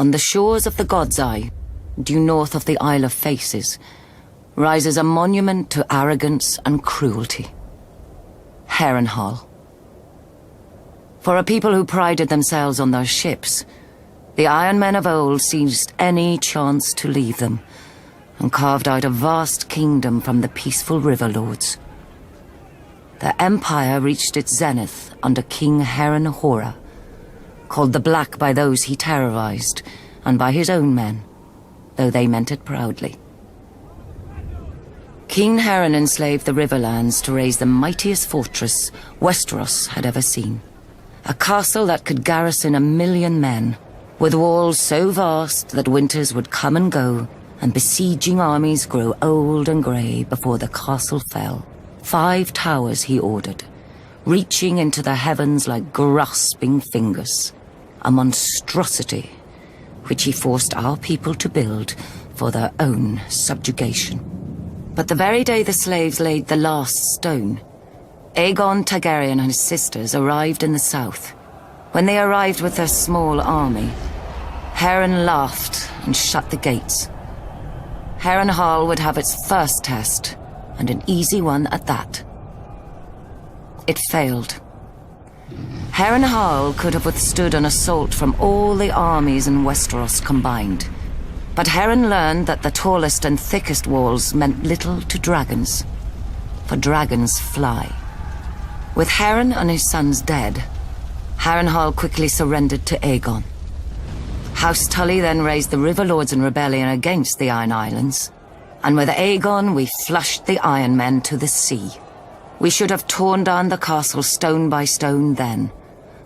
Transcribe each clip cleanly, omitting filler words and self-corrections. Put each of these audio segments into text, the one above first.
on the shores of the God's Eye, due north of the Isle of Faces, rises a monument to arrogance and cruelty. Harrenhal. For a people who prided themselves on their ships, the Iron Men of old seized any chance to leave them, and carved out a vast kingdom from the peaceful river lords. Their empire reached its zenith under King Harrenhal, called the Black by those he terrorized, and by his own men, though they meant it proudly. King Harren enslaved the Riverlands to raise the mightiest fortress Westeros had ever seen. A castle that could garrison 1,000,000 men, with walls so vast that winters would come and go, and besieging armies grow old and grey before the castle fell. 5 towers he ordered, reaching into the heavens like grasping fingers, a monstrosity which he forced our people to build for their own subjugation. But the very day the slaves laid the last stone, Aegon Targaryen and his sisters arrived in the south. When they arrived with their small army, Harren laughed and shut the gates. Harrenhal would have its first test, and an easy one at that. It failed. Harrenhal could have withstood an assault from all the armies in Westeros combined. But Harren learned that the tallest and thickest walls meant little to dragons, for dragons fly. With Harren and his sons dead, Harrenhal quickly surrendered to Aegon. House Tully then raised the River Lords in rebellion against the Iron Islands, and with Aegon we flushed the Iron Men to the sea. We should have torn down the castle stone by stone then,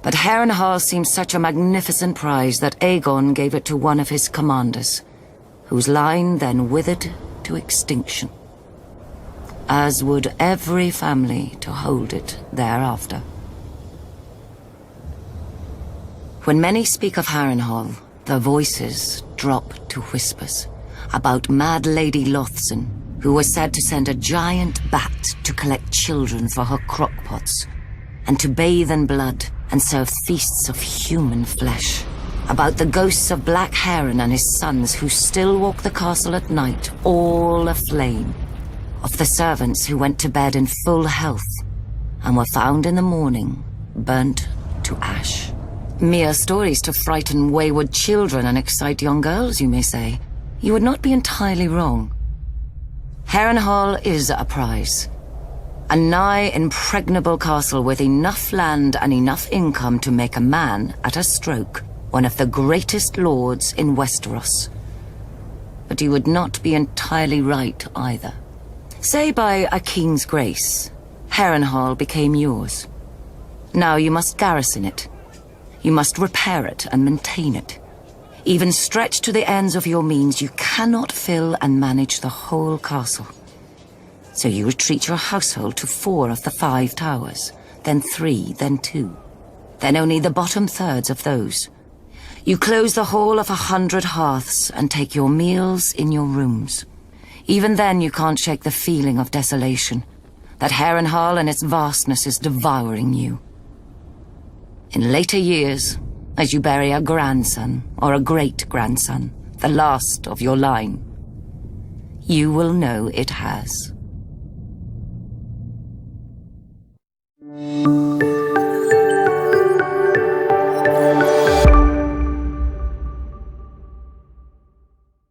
but Harrenhal seemed such a magnificent prize that Aegon gave it to one of his commanders, whose line then withered to extinction, as would every family to hold it thereafter. When many speak of Harrenhal, their voices drop to whispers about Mad Lady Lothson, who was said to send a giant bat to collect children for her crockpots, and to bathe in blood and serve feasts of human flesh. About the ghosts of Black Harren and his sons who still walk the castle at night, all aflame. Of the servants who went to bed in full health and were found in the morning, burnt to ash. Mere stories to frighten wayward children and excite young girls, you may say. You would not be entirely wrong. Harrenhal is a prize. A nigh impregnable castle with enough land and enough income to make a man, at a stroke, one of the greatest lords in Westeros. But you would not be entirely right either. Say by a king's grace, Harrenhal became yours. Now you must garrison it. You must repair it and maintain it. Even stretched to the ends of your means, you cannot fill and manage the whole castle. So you retreat your household to 4 of the 5 towers, then 3, then 2, then only the bottom thirds of those. You close the hall of 100 hearths and take your meals in your rooms. Even then you can't shake the feeling of desolation, that Harrenhal and its vastness is devouring you. In later years, as you bury a grandson or a great-grandson, the last of your line, you will know it has.